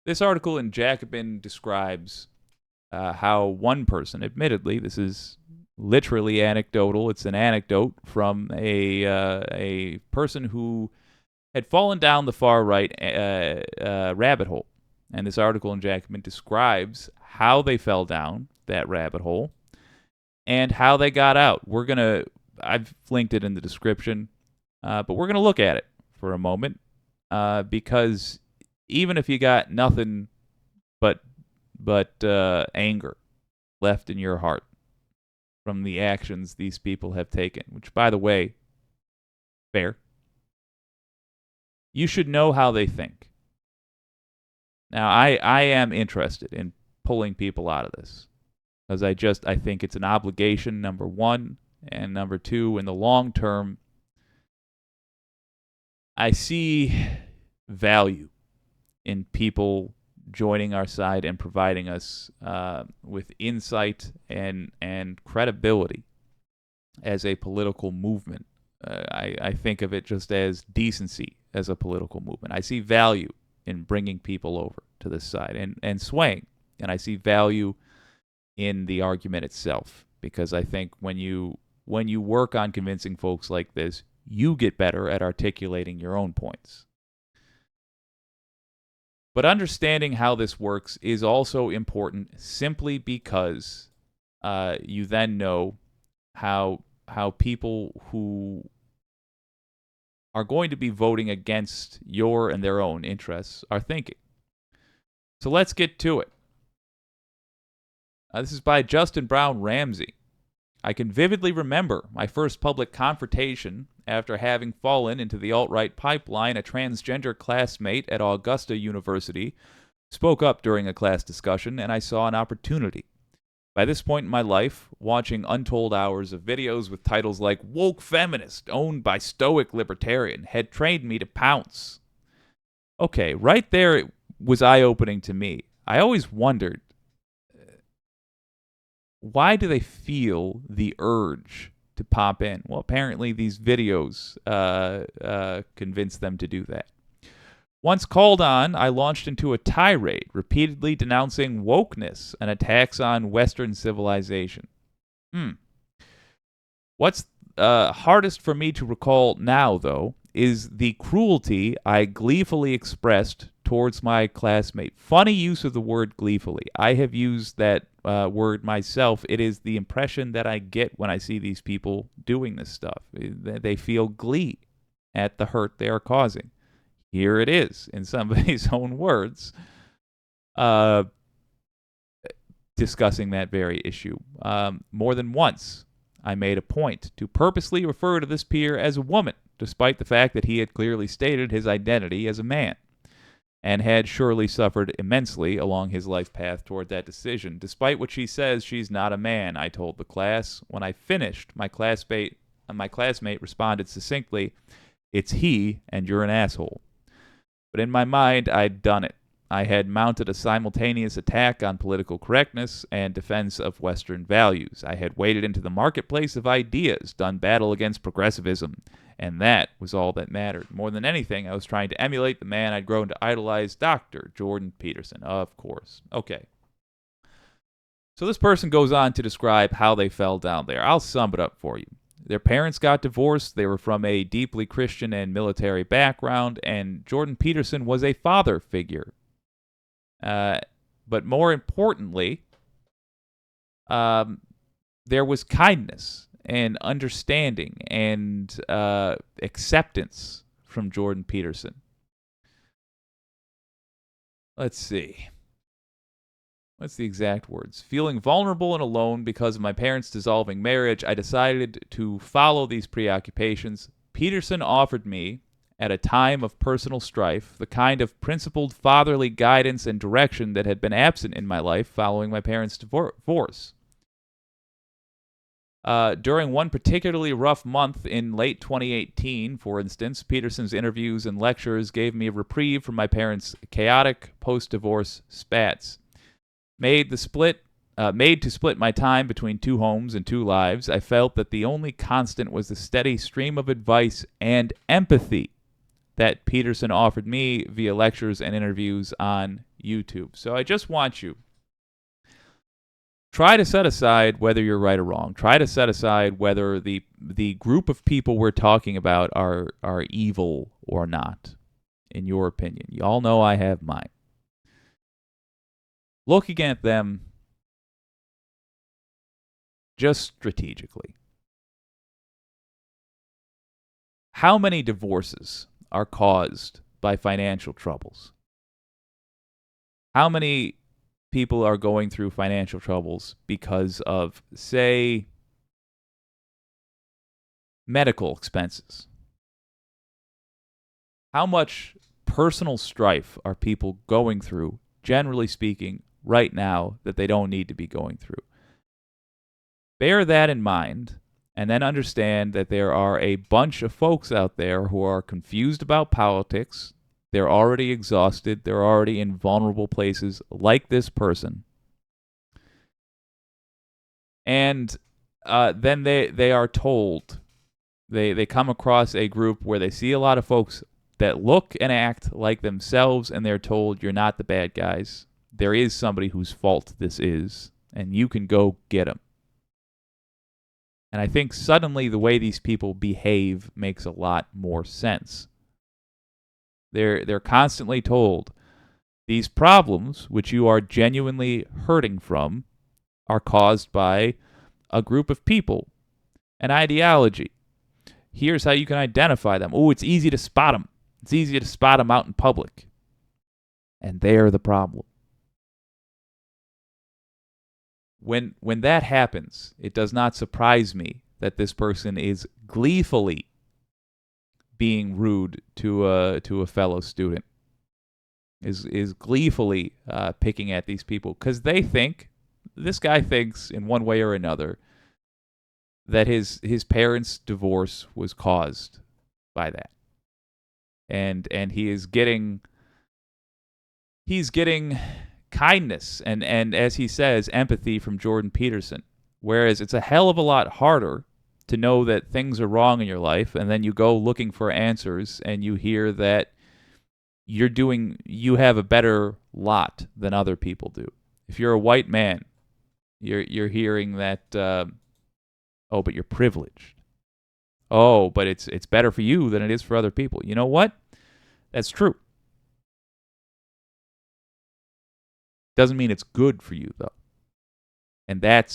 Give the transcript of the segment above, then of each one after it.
This article in Jacobin describes how one person, admittedly, this is literally anecdotal. It's an anecdote from a person who had fallen down the far right rabbit hole. And this article in Jacobin describes how they fell down that rabbit hole and how they got out. I've linked it in the description, but we're gonna look at it for a moment because even if you got nothing but anger left in your heart from the actions these people have taken, which, by the way, fair, you should know how they think. Now, I am interested in pulling people out of this because I think it's an obligation, number one, and number two, in the long term, I see value in people joining our side and providing us with insight and credibility as a political movement. I think of it just as decency as a political movement. I see value in bringing people over to this side and swaying. And I see value in the argument itself because I think when you work on convincing folks like this, you get better at articulating your own points. But understanding how this works is also important simply because you then know how people who are going to be voting against your and their own interests are thinking. So let's get to it. This is by Justin Brown Ramsey. I can vividly remember my first public confrontation after having fallen into the alt-right pipeline. A transgender classmate at Augusta University spoke up during a class discussion, and I saw an opportunity. By this point in my life, watching untold hours of videos with titles like Woke Feminist, owned by Stoic Libertarian, had trained me to pounce. Okay, right there it was eye-opening to me. I always wondered, why do they feel the urge to pop in? Well, apparently these videos convince them to do that. Once called on, I launched into a tirade, repeatedly denouncing wokeness and attacks on Western civilization. What's hardest for me to recall now, though, is the cruelty I gleefully expressed towards my classmate. Funny use of the word gleefully. I have used that word myself. It is the impression that I get when I see these people doing this stuff. They feel glee at the hurt they are causing. Here it is, in somebody's own words, discussing that very issue. More than once, I made a point to purposely refer to this peer as a woman, despite the fact that he had clearly stated his identity as a man, and had surely suffered immensely along his life path toward that decision. Despite what she says, she's not a man, I told the class. When I finished, my classmate responded succinctly, "It's he, and you're an asshole." But in my mind, I'd done it. I had mounted a simultaneous attack on political correctness and defense of Western values. I had waded into the marketplace of ideas, done battle against progressivism, and that was all that mattered. More than anything, I was trying to emulate the man I'd grown to idolize, Dr. Jordan Peterson, of course. Okay. So this person goes on to describe how they fell down there. I'll sum it up for you. Their parents got divorced. They were from a deeply Christian and military background, and Jordan Peterson was a father figure. But more importantly, there was kindness and understanding and acceptance from Jordan Peterson. Let's see. What's the exact words? Feeling vulnerable and alone because of my parents' dissolving marriage, I decided to follow these preoccupations. Peterson offered me, at a time of personal strife, the kind of principled fatherly guidance and direction that had been absent in my life following my parents' divorce. During one particularly rough month in late 2018, for instance, Peterson's interviews and lectures gave me a reprieve from my parents' chaotic post-divorce spats. Made to split my time between two homes and two lives, I felt that the only constant was the steady stream of advice and empathy that Peterson offered me via lectures and interviews on YouTube. So I just want you, try to set aside whether you're right or wrong. Try to set aside whether the group of people we're talking about are evil or not, in your opinion. You all know I have mine. Looking at them just strategically. How many divorces are caused by financial troubles? How many people are going through financial troubles because of, say, medical expenses? How much personal strife are people going through, generally speaking, right now that they don't need to be going through? Bear that in mind, and then understand that there are a bunch of folks out there who are confused about politics. They're already exhausted. They're already in vulnerable places like this person. And then they are told, they come across a group where they see a lot of folks that look and act like themselves, and they're told, you're not the bad guys. There is somebody whose fault this is, and you can go get him. And I think suddenly the way these people behave makes a lot more sense. They're constantly told, these problems, which you are genuinely hurting from, are caused by a group of people, an ideology. Here's how you can identify them. Oh, it's easy to spot them. It's easy to spot them out in public. And they're the problem. When that happens, it does not surprise me that this person is gleefully being rude to a fellow student. Is gleefully picking at these people because they think, this guy thinks in one way or another, that his parents' divorce was caused by that. And he's getting kindness and as he says, empathy from Jordan Peterson. Whereas it's a hell of a lot harder to know that things are wrong in your life, and then you go looking for answers and you hear that you have a better lot than other people do. If you're a white man, you're hearing that oh, but you're privileged. Oh, but it's better for you than it is for other people. You know what? That's true. Doesn't mean it's good for you, though. And that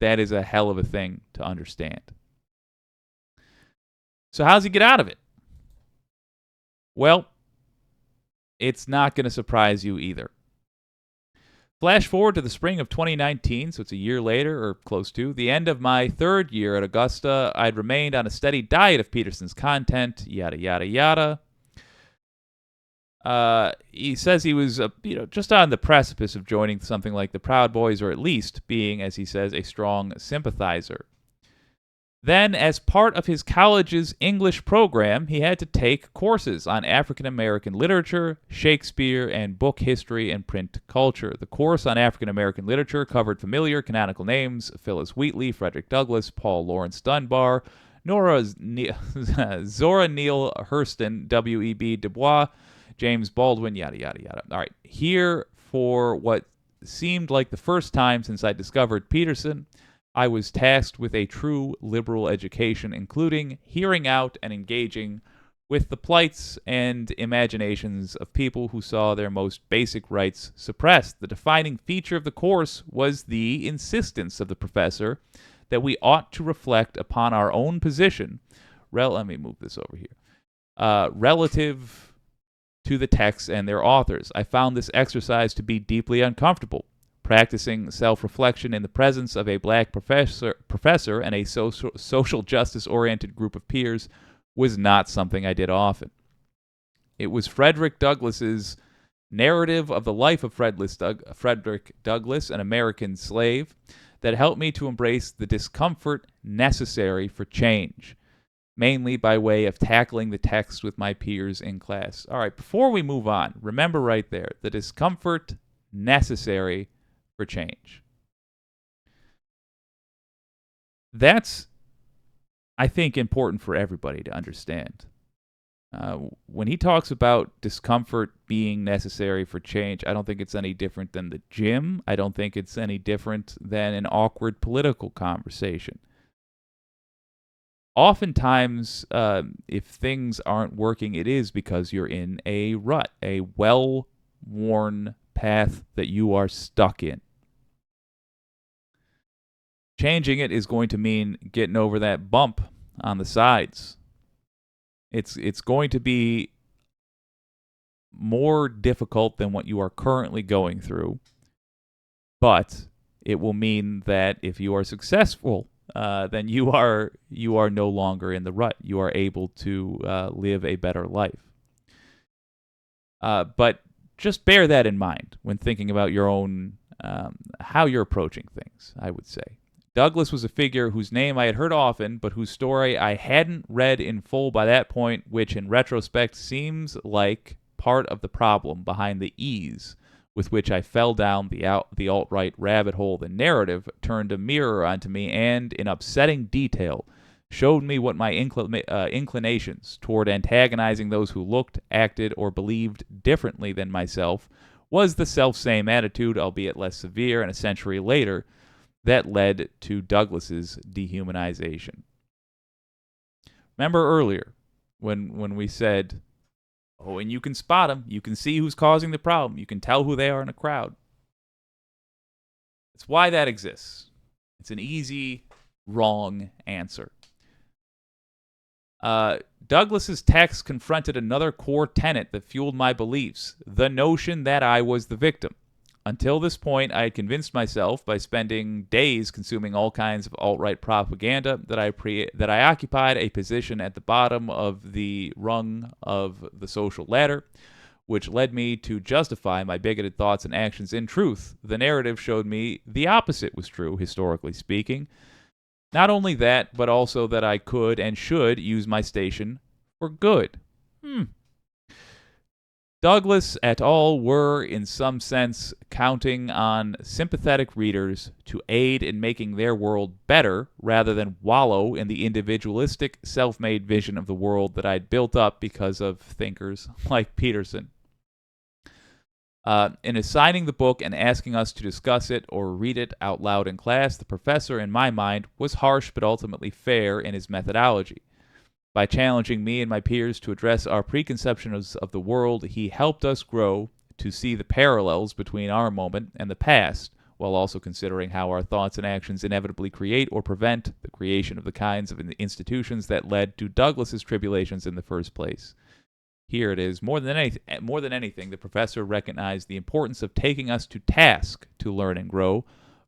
is a hell of a thing to understand. So how does he get out of it? Well, it's not going to surprise you either. Flash forward to the spring of 2019, so it's a year later, or close to, the end of my third year at Augusta. I'd remained on a steady diet of Peterson's content, yada, yada, yada. He says he was, just on the precipice of joining something like the Proud Boys, or at least being, as he says, a strong sympathizer. Then, as part of his college's English program, he had to take courses on African American literature, Shakespeare, and book history and print culture. The course on African American literature covered familiar canonical names: Phyllis Wheatley, Frederick Douglass, Paul Laurence Dunbar, Zora Neale Hurston, W.E.B. Du Bois, James Baldwin, yada, yada, yada. All right, here for what seemed like the first time since I discovered Peterson, I was tasked with a true liberal education, including hearing out and engaging with the plights and imaginations of people who saw their most basic rights suppressed. The defining feature of the course was the insistence of the professor that we ought to reflect upon our own position. Let me move this over here. Relative to the texts and their authors. I found this exercise to be deeply uncomfortable. Practicing self-reflection in the presence of a black professor and a social justice-oriented group of peers was not something I did often. It was Frederick Douglass's narrative of the life of Frederick Douglass, an American slave, that helped me to embrace the discomfort necessary for change, mainly by way of tackling the text with my peers in class. All right, before we move on, remember right there, the discomfort necessary for change. That's, I think, important for everybody to understand. When he talks about discomfort being necessary for change, I don't think it's any different than the gym. I don't think it's any different than an awkward political conversation. Oftentimes, if things aren't working, it is because you're in a rut, a well-worn path that you are stuck in. Changing it is going to mean getting over that bump on the sides. It's going to be more difficult than what you are currently going through, but it will mean that if you are successful, then you are no longer in the rut. You are able to live a better life. But just bear that in mind when thinking about your own how you're approaching things, I would say. Douglas was a figure whose name I had heard often, but whose story I hadn't read in full by that point, which in retrospect seems like part of the problem behind the ease with which I fell down the alt-right rabbit hole. The narrative turned a mirror onto me and, in upsetting detail, showed me what my inclinations toward antagonizing those who looked, acted, or believed differently than myself was the self-same attitude, albeit less severe, and a century later, that led to Douglas's dehumanization. Remember earlier when we said, oh, and you can spot them, you can see who's causing the problem, you can tell who they are in a crowd. It's why that exists. It's an easy, wrong answer. Douglas's text confronted another core tenet that fueled my beliefs, the notion that I was the victim. Until this point, I had convinced myself by spending days consuming all kinds of alt-right propaganda that I occupied a position at the bottom of the rung of the social ladder, which led me to justify my bigoted thoughts and actions. In truth, the narrative showed me the opposite was true, historically speaking. Not only that, but also that I could and should use my station for good. Douglas et al. Were, in some sense, counting on sympathetic readers to aid in making their world better rather than wallow in the individualistic, self-made vision of the world that I'd built up because of thinkers like Peterson. In assigning the book and asking us to discuss it or read it out loud in class, the professor, in my mind, was harsh but ultimately fair in his methodology. By challenging me and my peers to address our preconceptions of the world, he helped us grow to see the parallels between our moment and the past, while also considering how our thoughts and actions inevitably create or prevent the creation of the kinds of institutions that led to Douglas's tribulations in the first place. Here it is. More than anything, the professor recognized the importance of taking us to task to learn and grow,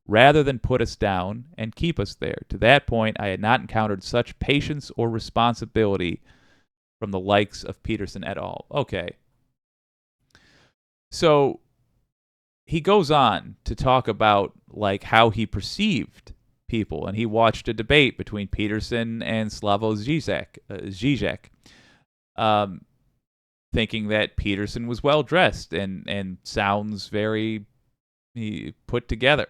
rather than put us down and keep us there. To that point, I had not encountered such patience or responsibility from the likes of Peterson et al. Okay. So he goes on to talk about like how he perceived people, and he watched a debate between Peterson and Slavoj Žižek, thinking that Peterson was well dressed and sounds very put together.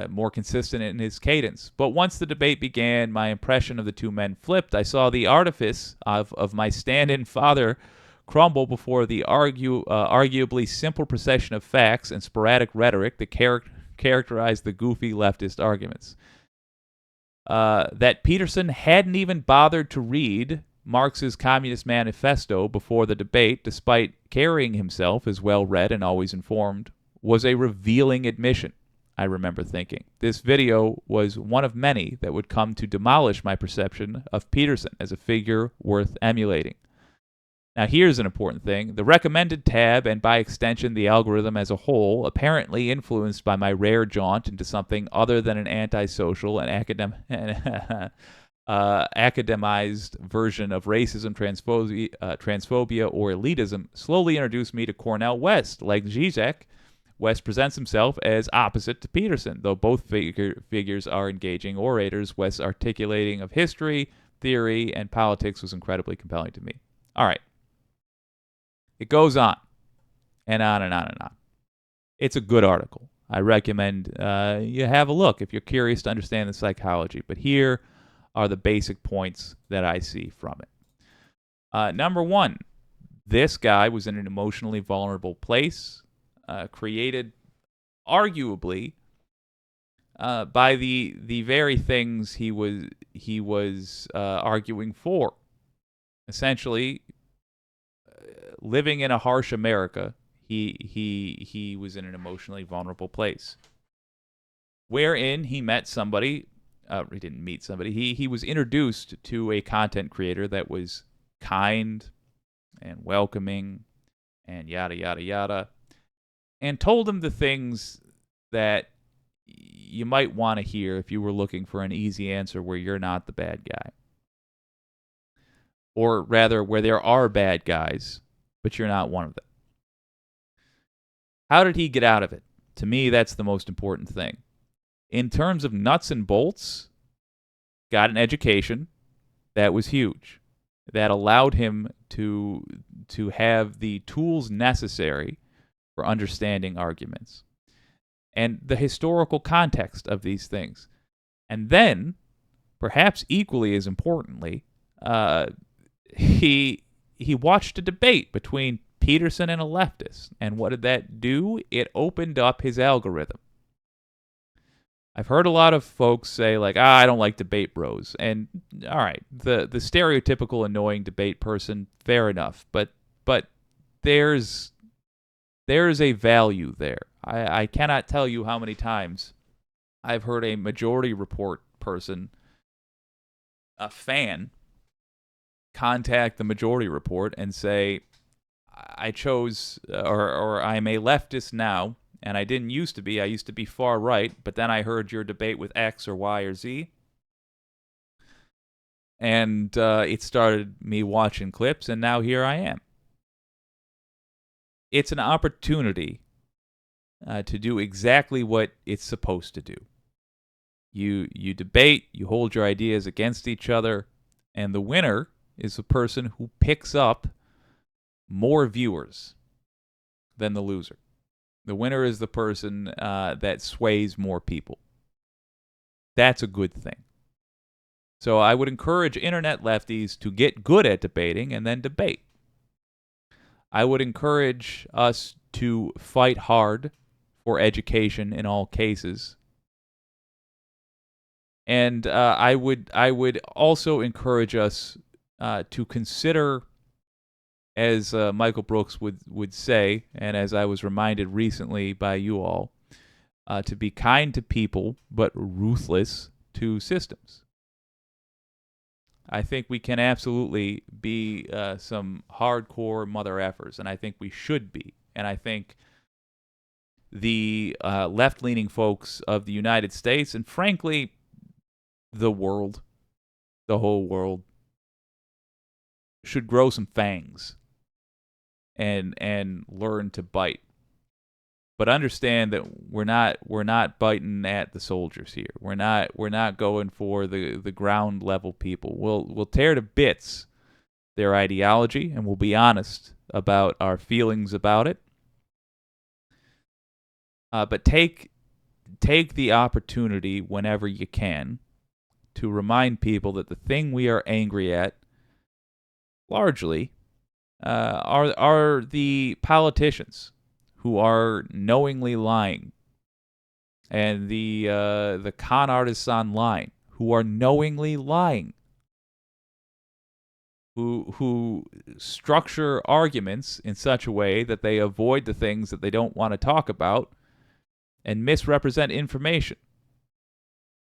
More consistent in his cadence. But once the debate began, my impression of the two men flipped. I saw the artifice of my stand-in father crumble before the arguably simple procession of facts and sporadic rhetoric that characterized the goofy leftist arguments. That Peterson hadn't even bothered to read Marx's Communist Manifesto before the debate, despite carrying himself as well-read and always informed, was a revealing admission. I remember thinking. This video was one of many that would come to demolish my perception of Peterson as a figure worth emulating. Now here's an important thing. The recommended tab, and by extension the algorithm as a whole, apparently influenced by my rare jaunt into something other than an antisocial and academized version of racism, transphobia, or elitism, slowly introduced me to Cornel West. Like Zizek, West presents himself as opposite to Peterson. Though both figures are engaging orators, West's articulating of history, theory, and politics was incredibly compelling to me. All right. It goes on and on and on and on. It's a good article. I recommend you have a look if you're curious to understand the psychology. But here are the basic points that I see from it. Number one, this guy was in an emotionally vulnerable place, created arguably by the very things he was arguing for. Essentially, living in a harsh America, he was in an emotionally vulnerable place, wherein he met somebody. He didn't meet somebody. He was introduced to a content creator that was kind and welcoming and yada yada yada, and told him the things that you might want to hear if you were looking for an easy answer where you're not the bad guy. Or rather, where there are bad guys, but you're not one of them. How did he get out of it? To me, that's the most important thing. In terms of nuts and bolts, got an education. That was huge. That allowed him to have the tools necessary for understanding arguments and the historical context of these things. And then, perhaps equally as importantly, he watched a debate between Peterson and a leftist. And what did that do? It opened up his algorithm. I've heard a lot of folks say, like, I don't like debate bros. And, all right, the stereotypical annoying debate person, fair enough. But there's a value there. I cannot tell you how many times I've heard a Majority Report person, a fan, contact the Majority Report and say, I chose, or I'm a leftist now, and I didn't used to be. I used to be far right, but then I heard your debate with X or Y or Z, and it started me watching clips, and now here I am. It's an opportunity to do exactly what it's supposed to do. You debate, you hold your ideas against each other, and the winner is the person who picks up more viewers than the loser. The winner is the person that sways more people. That's a good thing. So I would encourage internet lefties to get good at debating and then debate. I would encourage us to fight hard for education in all cases. And I would also encourage us to consider, as Michael Brooks would say, and as I was reminded recently by you all, to be kind to people but ruthless to systems. I think we can absolutely be some hardcore mother effers, and I think we should be. And I think the left-leaning folks of the United States, and frankly, the world, the whole world, should grow some fangs and learn to bite. But understand that we're not biting at the soldiers here. We're not going for the ground level people. We'll tear to bits their ideology, and we'll be honest about our feelings about it. But take the opportunity whenever you can to remind people that the thing we are angry at, largely, are the politicians who are knowingly lying, and the con artists online who are knowingly lying, who structure arguments in such a way that they avoid the things that they don't want to talk about and misrepresent information.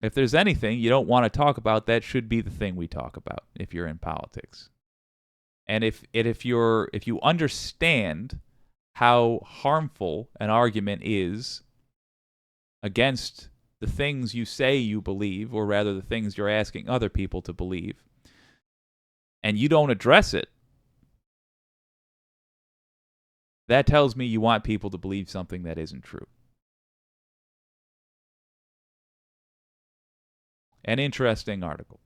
If there's anything you don't want to talk about, that should be the thing we talk about if you're in politics. And if you understand how harmful an argument is against the things you say you believe, or rather the things you're asking other people to believe, and you don't address it, that tells me you want people to believe something that isn't true. An interesting article.